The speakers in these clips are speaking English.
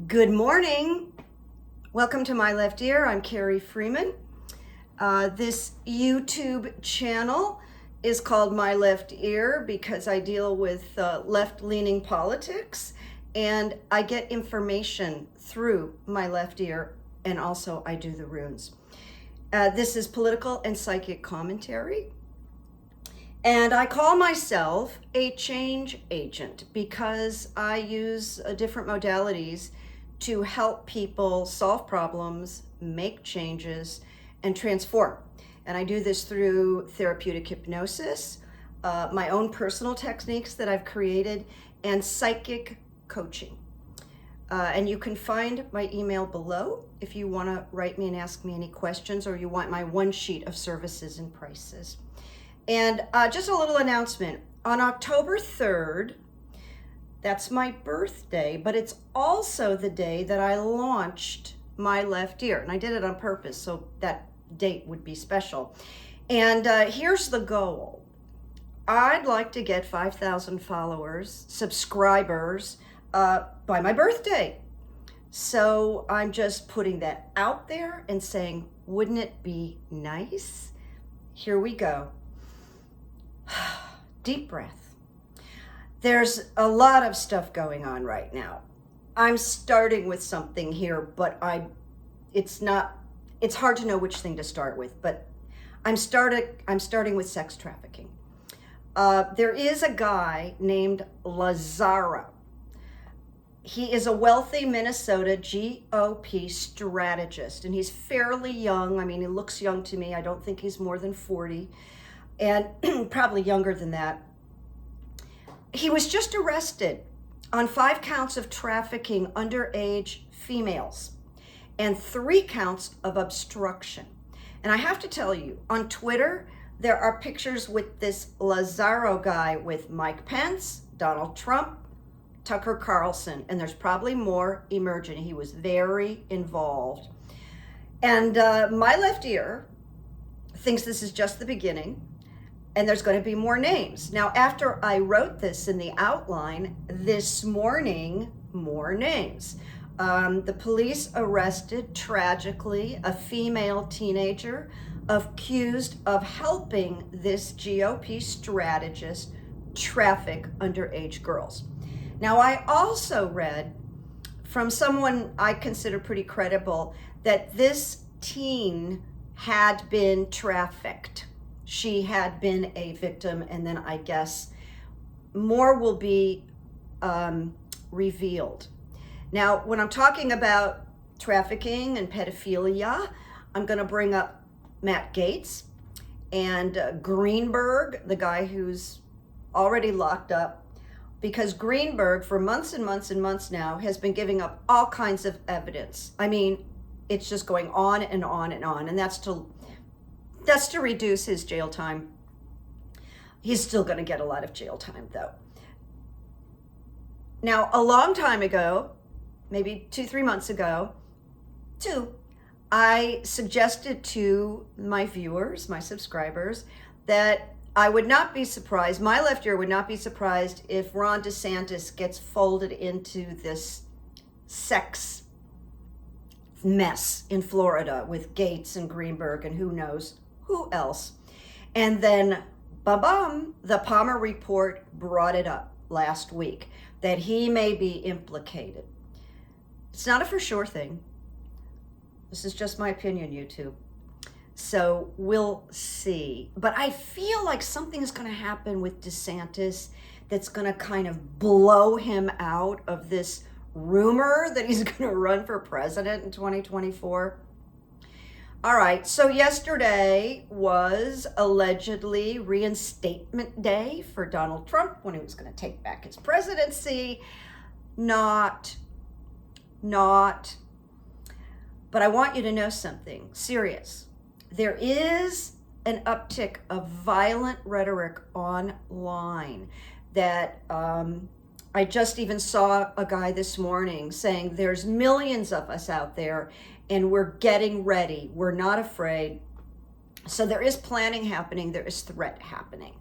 Good morning. Welcome to My Left Ear. I'm Carrie Freeman. This YouTube channel is called My Left Ear because I deal with left-leaning politics and I get information through my left ear, and also I do the runes. This is political and psychic commentary. And I call myself a change agent because I use different modalities to help people solve problems, make changes, and transform. And I do this through therapeutic hypnosis, my own personal techniques that I've created, and psychic coaching. And you can find my email below if you want to write me and ask me any questions, or you want my one sheet of services and prices. And just a little announcement. On October 3rd, that's my birthday, but it's also the day that I launched My Left Ear. And I did it on purpose, so that date would be special. And here's the goal. I'd like to get 5,000 followers, subscribers, by my birthday. So I'm just putting that out there and saying, wouldn't it be nice? Here we go. Deep breath. There's a lot of stuff going on right now. I'm starting with something here, but it's hard to know which thing to start with, but I'm starting with sex trafficking. There is a guy named Lazaro. He is a wealthy Minnesota GOP strategist, and he's fairly young. I mean, he looks young to me. I don't think he's more than 40. And probably younger than that. He was just arrested on 5 counts of trafficking underage females and 3 counts of obstruction. And I have to tell you, on Twitter, there are pictures with this Lazaro guy with Mike Pence, Donald Trump, Tucker Carlson, and there's probably more emerging. He was very involved. And My Left Ear thinks this is just the beginning, and there's going to be more names. Now, after I wrote this in the outline this morning, more names. The police arrested, tragically, a female teenager accused of helping this GOP strategist traffic underage girls. Now, I also read from someone I consider pretty credible that this teen had been trafficked. She had been a victim, and then I guess more will be revealed. Now, when I'm talking about trafficking and pedophilia, I'm going to bring up Matt Gaetz and Greenberg, the guy who's already locked up, because Greenberg, for months and months and months now, has been giving up all kinds of evidence. I mean, it's just going on and on and on, and that's to reduce his jail time. He's still going to get a lot of jail time, though. Now, a long time ago, maybe 2-3 months ago, I suggested to my viewers, my subscribers, that I would not be surprised, My Left Ear would not be surprised if Ron DeSantis gets folded into this sex mess in Florida with Gaetz and Greenberg and who knows who else. And then, the Palmer report brought it up last week that he may be implicated. It's not a for sure thing. This is just my opinion, YouTube. So we'll see. But I feel like something's going to happen with DeSantis that's going to kind of blow him out of this rumor that he's going to run for president in 2024. All right, so yesterday was allegedly reinstatement day for Donald Trump when he was going to take back his presidency. Not. But I want you to know something serious. There is an uptick of violent rhetoric online that I just even saw a guy this morning saying there's millions of us out there and we're getting ready. We're not afraid. So there is planning happening. There is threat happening.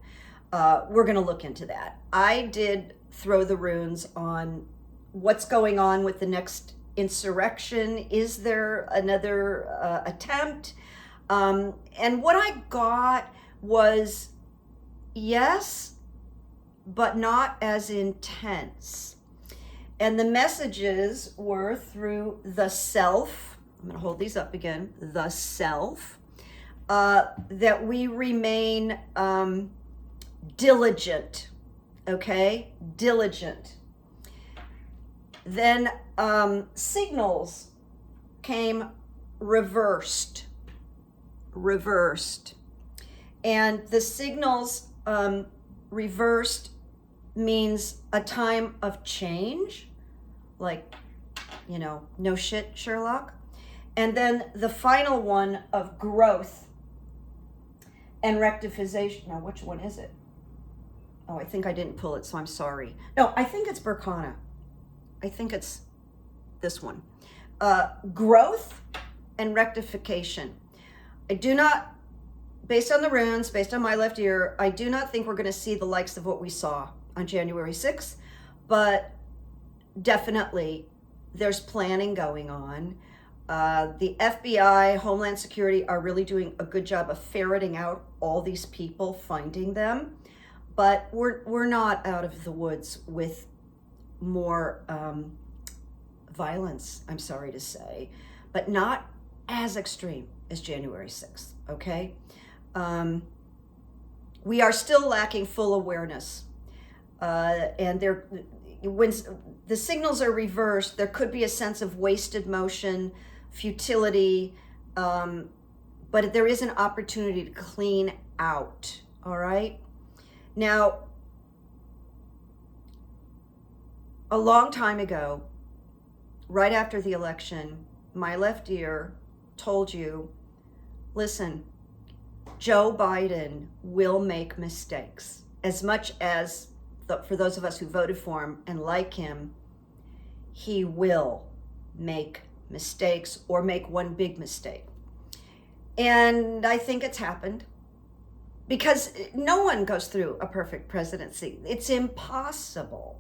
We're going to look into that. I did throw the runes on what's going on with the next insurrection? Is there another attempt? And what I got was yes, but not as intense. And the messages were through the self. I'm going to hold these up again. The self. That we remain diligent. Okay? Diligent. Then signals came reversed. And the signals reversed means a time of change, like, no shit, Sherlock. And then the final one of growth and rectification. Now, which one is it? Oh, I think I didn't pull it, so I'm sorry. No, I think it's Berkana. I think it's this one. Growth and rectification. I do not, based on the runes, based on my left ear, I do not think we're going to see the likes of what we saw on January 6th, but definitely there's planning going on. The FBI, Homeland Security are really doing a good job of ferreting out all these people, finding them, but we're not out of the woods with more violence, I'm sorry to say, but not as extreme as January 6th, okay? We are still lacking full awareness. And when the signals are reversed, there could be a sense of wasted motion, futility, but there is an opportunity to clean out, all right? Now, a long time ago, right after the election, my left ear told you, listen, Joe Biden will make mistakes. As much as for those of us who voted for him and like him, he will make mistakes or make one big mistake. And I think it's happened because no one goes through a perfect presidency. It's impossible.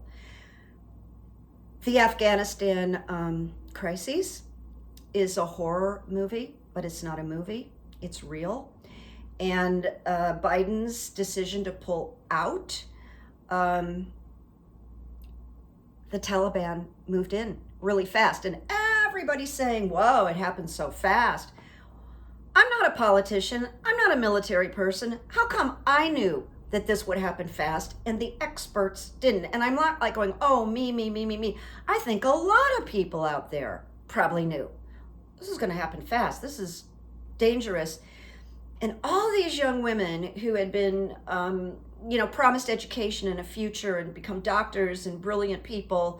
The Afghanistan crisis is a horror movie, but it's not a movie. It's real. And Biden's decision to pull out, the Taliban moved in really fast. And everybody's saying, whoa, it happened so fast. I'm not a politician. I'm not a military person. How come I knew that this would happen fast and the experts didn't? And I'm not like going, oh, me. I think a lot of people out there probably knew this is going to happen fast. This is dangerous. And all these young women who had been, promised education and a future and become doctors and brilliant people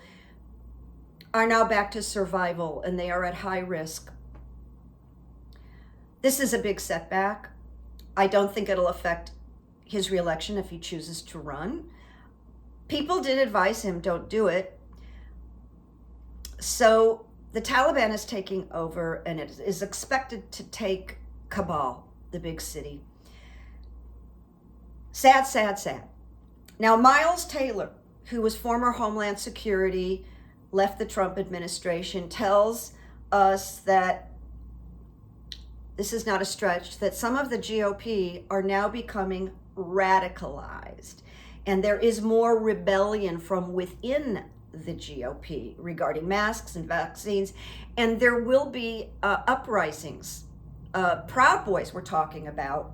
are now back to survival, and they are at high risk. This is a big setback. I don't think it'll affect his reelection if he chooses to run. People did advise him, don't do it. So the Taliban is taking over, and it is expected to take Kabul, the big city. Sad. Now, Miles Taylor, who was former Homeland Security, left the Trump administration, tells us that this is not a stretch, that some of the GOP are now becoming radicalized. And there is more rebellion from within the GOP regarding masks and vaccines. And there will be uprisings. Proud Boys were talking about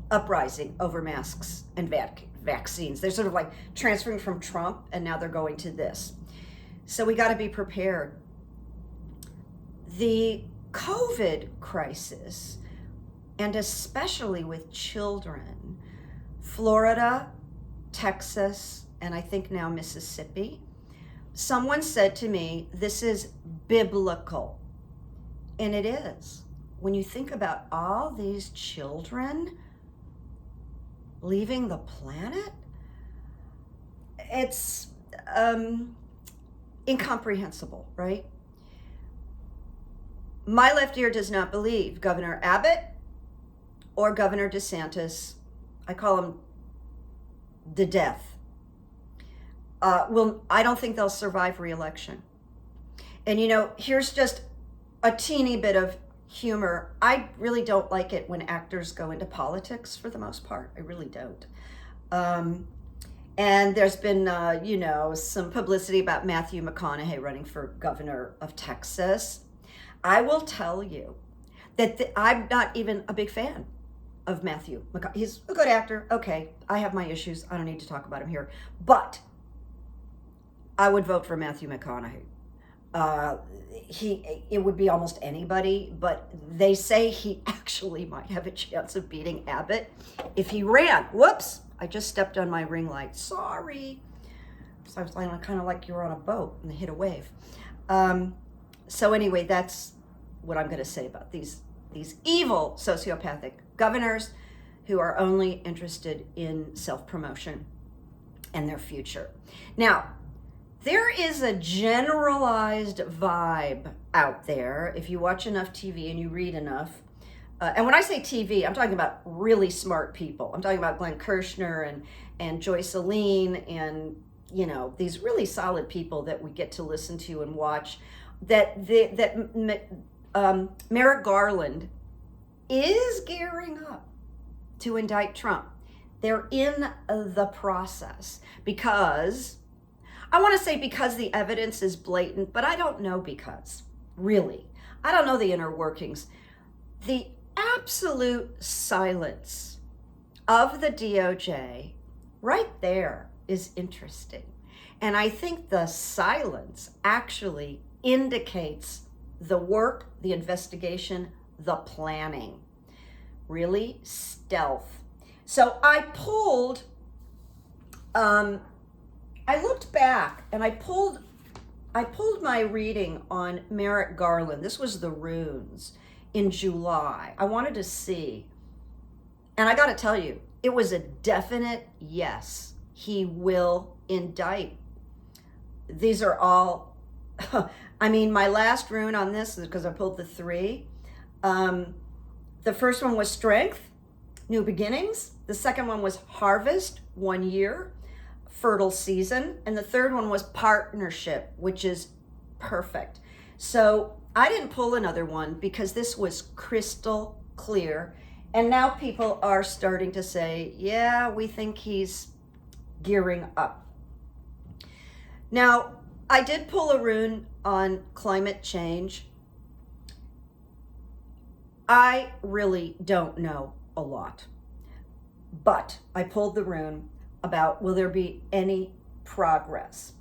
uprising over masks and vaccines. They're sort of like transferring from Trump, and now they're going to this. So we got to be prepared. The COVID crisis, and especially with children, Florida, Texas, and I think now Mississippi, someone said to me, this is biblical. And it is. When you think about all these children leaving the planet, it's incomprehensible, right? My left ear does not believe Governor Abbott or Governor DeSantis, I call them the death, I don't think they'll survive re-election. And here's just a teeny bit of humor. I really don't like it when actors go into politics for the most part. I really don't. And there's been, some publicity about Matthew McConaughey running for governor of Texas. I will tell you that I'm not even a big fan of Matthew McConaughey. He's a good actor. Okay, I have my issues. I don't need to talk about him here. But I would vote for Matthew McConaughey. It would be almost anybody, but they say he actually might have a chance of beating Abbott if he ran. Whoops, I just stepped on my ring light. Sorry. So I was kind of like you were on a boat and hit a wave. So anyway, that's what I'm going to say about these evil sociopathic governors who are only interested in self-promotion and their future. Now, there is a generalized vibe out there if you watch enough TV and you read enough. And when I say TV, I'm talking about really smart people. I'm talking about Glenn Kirshner and Joyce Aline and, these really solid people that we get to listen to and watch. Merrick Garland is gearing up to indict Trump. They're in the process because the evidence is blatant, but I don't know because, really. I don't know the inner workings. The absolute silence of the DOJ right there is interesting. And I think the silence actually indicates the work, the investigation, the planning. Really stealth. So I looked back and I pulled my reading on Merrick Garland. This was the runes in July. I wanted to see. And I got to tell you, it was a definite yes. He will indict. These are all, my last rune on this is because I pulled the 3. The first one was strength, new beginnings. The second one was harvest, 1 year, fertile season. And the third one was partnership, which is perfect. So I didn't pull another one because this was crystal clear. And now people are starting to say, yeah, we think he's gearing up. Now, I did pull a rune on climate change. I really don't know a lot, but I pulled the rune about will there be any progress?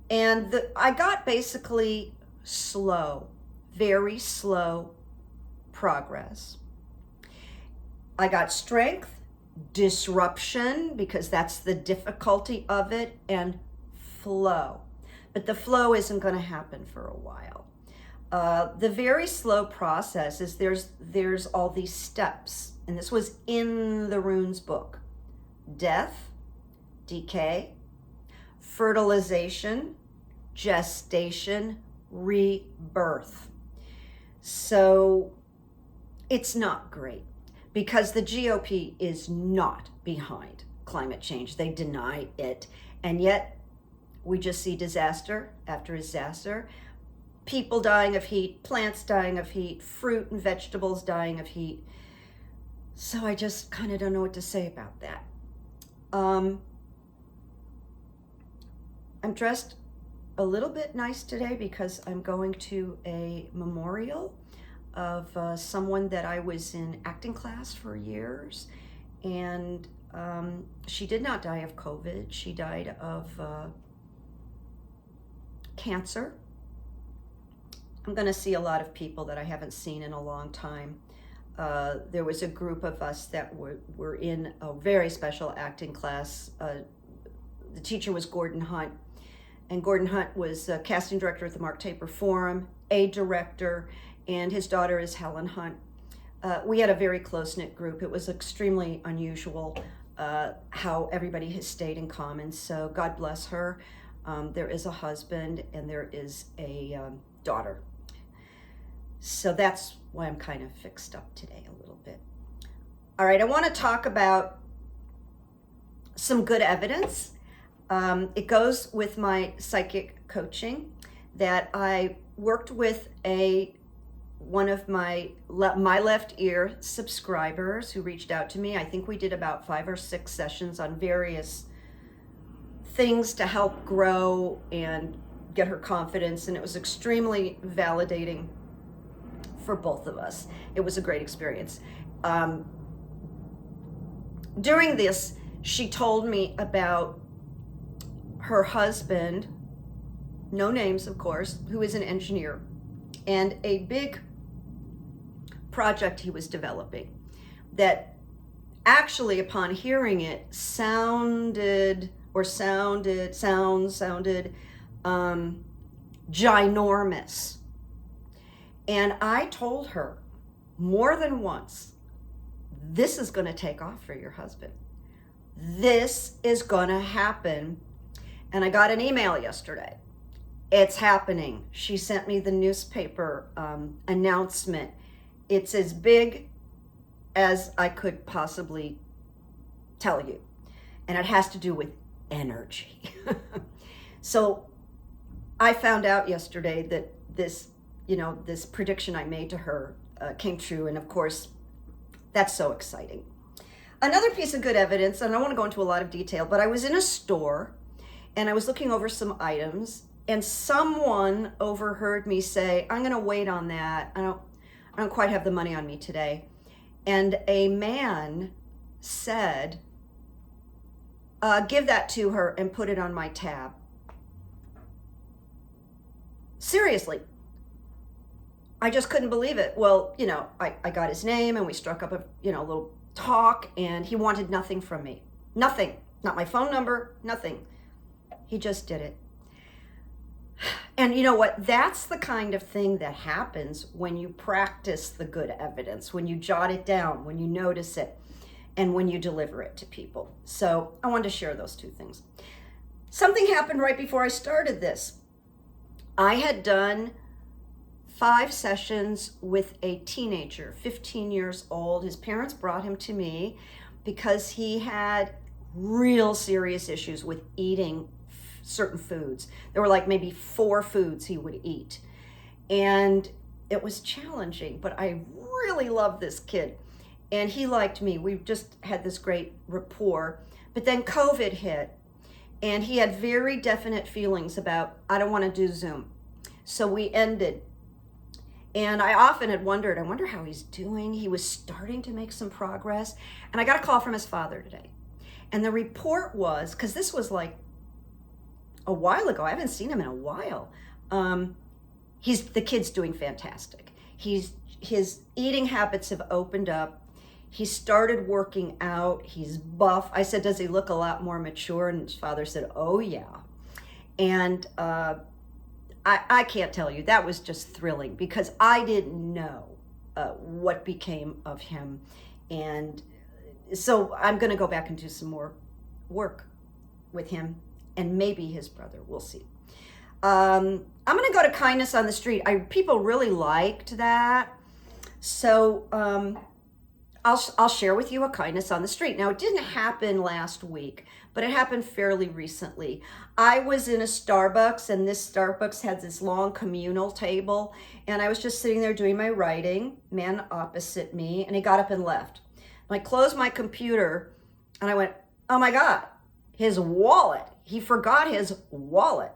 And I got basically slow, very slow progress. I got strength, disruption, because that's the difficulty of it, and flow. But the flow isn't going to happen for a while. The very slow process is there's all these steps, and this was in the runes book. Death, decay, fertilization, gestation, rebirth. So it's not great because the GOP is not behind climate change. They deny it. And yet we just see disaster after disaster. People dying of heat, plants dying of heat, fruit and vegetables dying of heat. So I just kind of don't know what to say about that. I'm dressed a little bit nice today because I'm going to a memorial of someone that I was in acting class for years. And she did not die of COVID. She died of cancer. I'm going to see a lot of people that I haven't seen in a long time. There was a group of us that were in a very special acting class. The teacher was Gordon Hunt, and Gordon Hunt was a casting director at the Mark Taper Forum, a director, and his daughter is Helen Hunt. We had a very close-knit group. It was extremely unusual how everybody has stayed in common, so God bless her. There is a husband and there is a daughter. So that's why I'm kind of fixed up today a little bit. All right, I want to talk about some good evidence. It goes with my psychic coaching that I worked with one of my left ear subscribers who reached out to me. I think we did about 5 or 6 sessions on various things to help grow and get her confidence, and it was extremely validating for both of us. It was a great experience. During this, she told me about her husband, no names of course, who is an engineer, and a big project he was developing that actually, upon hearing it, sounded ginormous. And I told her more than once, this is going to take off for your husband. This is going to happen. And I got an email yesterday. It's happening. She sent me the newspaper announcement. It's as big as I could possibly tell you. And it has to do with energy. So I found out yesterday that this prediction I made to her came true. And of course, that's so exciting. Another piece of good evidence, and I don't want to go into a lot of detail, but I was in a store and I was looking over some items, and someone overheard me say, I'm going to wait on that. I don't quite have the money on me today. And a man said, give that to her and put it on my tab. Seriously. I just couldn't believe it. Well, I got his name and we struck up a little talk, and he wanted nothing from me. Nothing. Not my phone number, nothing. He just did it. And you know what? That's the kind of thing that happens when you practice the good evidence, when you jot it down, when you notice it, and when you deliver it to people. So I wanted to share those two things. Something happened right before I started this. I had done 5 sessions with a teenager, 15 years old. His parents brought him to me because he had real serious issues with eating certain foods. There were like maybe 4 foods he would eat. And it was challenging, but I really loved this kid. And he liked me. We just had this great rapport. But then COVID hit, and he had very definite feelings about, I don't want to do Zoom. So we ended. And I often had wondered, I wonder how he's doing. He was starting to make some progress. And I got a call from his father today. And the report was, because this was like a while ago, I haven't seen him in a while. The kid's doing fantastic. His eating habits have opened up. He started working out. He's buff. I said, does he look a lot more mature? And his father said, oh yeah. And I can't tell you, that was just thrilling because I didn't know what became of him. And so I'm going to go back and do some more work with him and maybe his brother. We'll see. I'm going to go to kindness on the street. People really liked that. So I'll share with you a kindness on the street. Now, it didn't happen last week, but it happened fairly recently. I was in a Starbucks, and this Starbucks had this long communal table, and I was just sitting there doing my writing, man opposite me, and he got up and left. And I closed my computer, and I went, oh my God, his wallet. He forgot his wallet.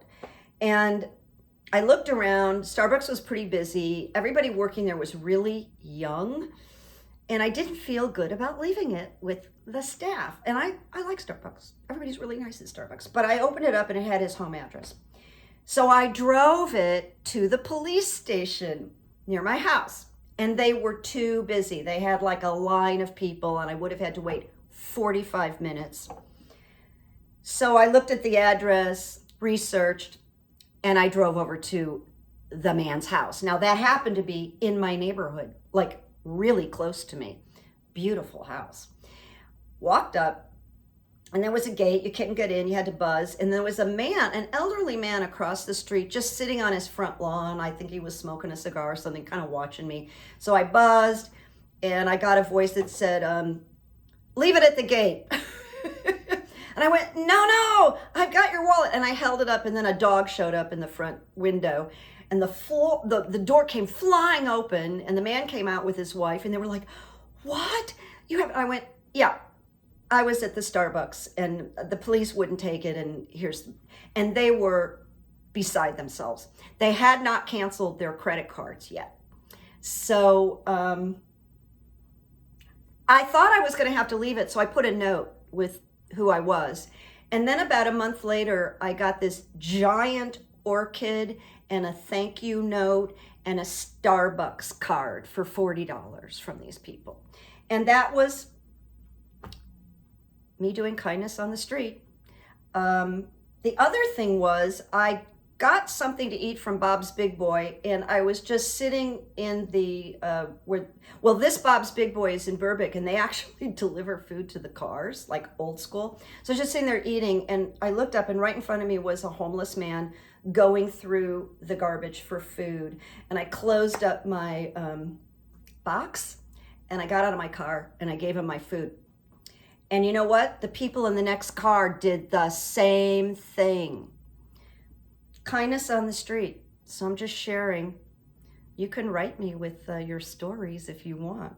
And I looked around. Starbucks was pretty busy. Everybody working there was really young. And I didn't feel good about leaving it with the staff. And I like Starbucks. Everybody's really nice at Starbucks. But I opened it up and it had his home address. So I drove it to the police station near my house. And they were too busy. They had like a line of people and I would have had to wait 45 minutes. So I looked at the address, researched, and I drove over to the man's house. Now that happened to be in my neighborhood, like really close to me. Beautiful house. Walked up, and there was a gate. You couldn't get in. You had to buzz. And there was a man, an elderly man across the street, just sitting on his front lawn. I think he was smoking a cigar or something, kind of watching me. So I buzzed, and I got a voice that said, leave it at the gate. And I went, no, I've got your wallet. And I held it up, and then a dog showed up in the front window, and the door came flying open, and the man came out with his wife, and they were like, what? You have, I went, yeah, I was at the Starbucks, and the police wouldn't take it, and they were beside themselves. They had not canceled their credit cards yet. So I thought I was going to have to leave it, so I put a note with who I was. And then about a month later, I got this giant orchid and a thank you note and a Starbucks card for $40 from these people. And that was me doing kindness on the street. The other thing was I got something to eat from Bob's Big Boy, and I was just sitting in the, this Bob's Big Boy is in Burbank, and they actually deliver food to the cars, like old school. So I was just sitting there eating, and I looked up, and right in front of me was a homeless man going through the garbage for food. And I closed up my box, and I got out of my car, and I gave him my food. And you know what? The people in the next car did the same thing. Kindness on the street. So I'm just sharing. You can write me with your stories if you want.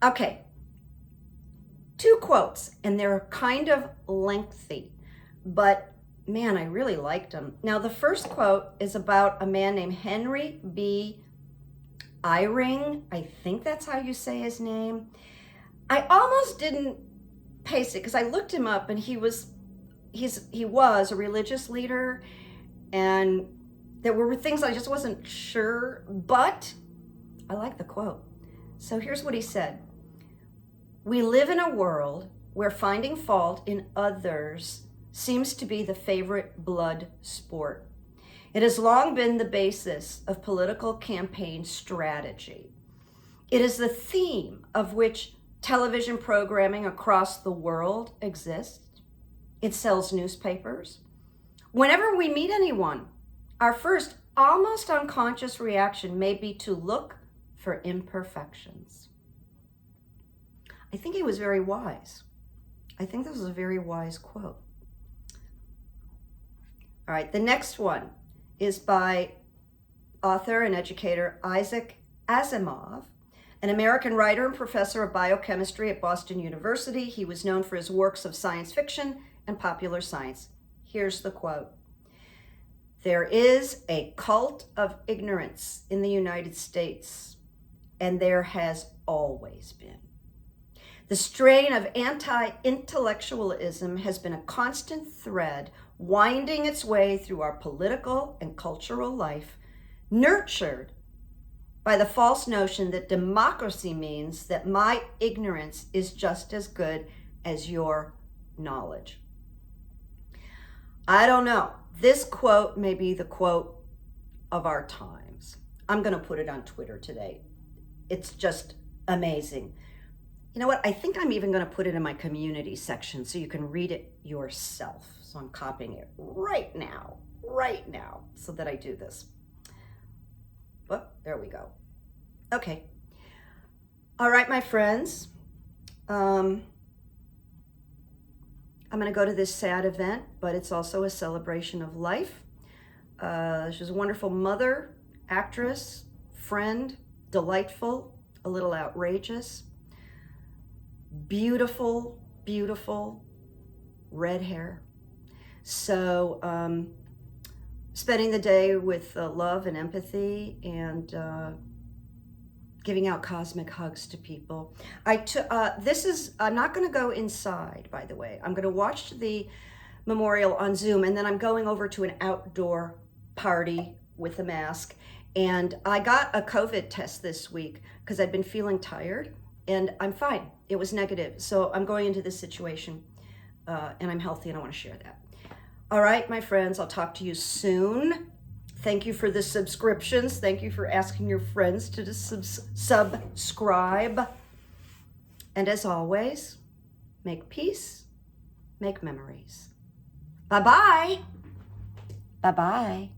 Okay. 2 quotes, and they're kind of lengthy, but man, I really liked them. Now, the first quote is about a man named Henry B. Eyring. I think that's how you say his name. I almost didn't paste it because I looked him up, and he was a religious leader, and there were things I just wasn't sure, but I like the quote. So here's what he said. We live in a world where finding fault in others seems to be the favorite blood sport. It has long been the basis of political campaign strategy. It is the theme of which television programming across the world exists. It sells newspapers. Whenever we meet anyone, our first almost unconscious reaction may be to look for imperfections. I think he was very wise. I think this was a very wise quote. All right, the next one is by author and educator Isaac Asimov, an American writer and professor of biochemistry at Boston University. He was known for his works of science fiction and popular science. Here's the quote. There is a cult of ignorance in the United States, and there has always been. The strain of anti-intellectualism has been a constant thread winding its way through our political and cultural life, nurtured by the false notion that democracy means that my ignorance is just as good as your knowledge. I don't know. This quote may be the quote of our times. I'm going to put it on Twitter today. It's just amazing. You know what? I think I'm even going to put it in my community section so you can read it yourself. So I'm copying it right now, so that I do this. Oh, there we go. Okay. All right, my friends. I'm going to go to this sad event, but it's also a celebration of life. She's a wonderful mother, actress, friend, delightful, a little outrageous, beautiful, beautiful, red hair. So spending the day with love and empathy and giving out cosmic hugs to people. I'm not going to go inside, by the way. I'm going to watch the memorial on Zoom, and then I'm going over to an outdoor party with a mask. And I got a COVID test this week because I'd been feeling tired, and I'm fine. It was negative. So I'm going into this situation, and I'm healthy, and I want to share that. All right, my friends, I'll talk to you soon. Thank you for the subscriptions. Thank you for asking your friends to subscribe. And as always, make peace, make memories. Bye-bye. Bye-bye.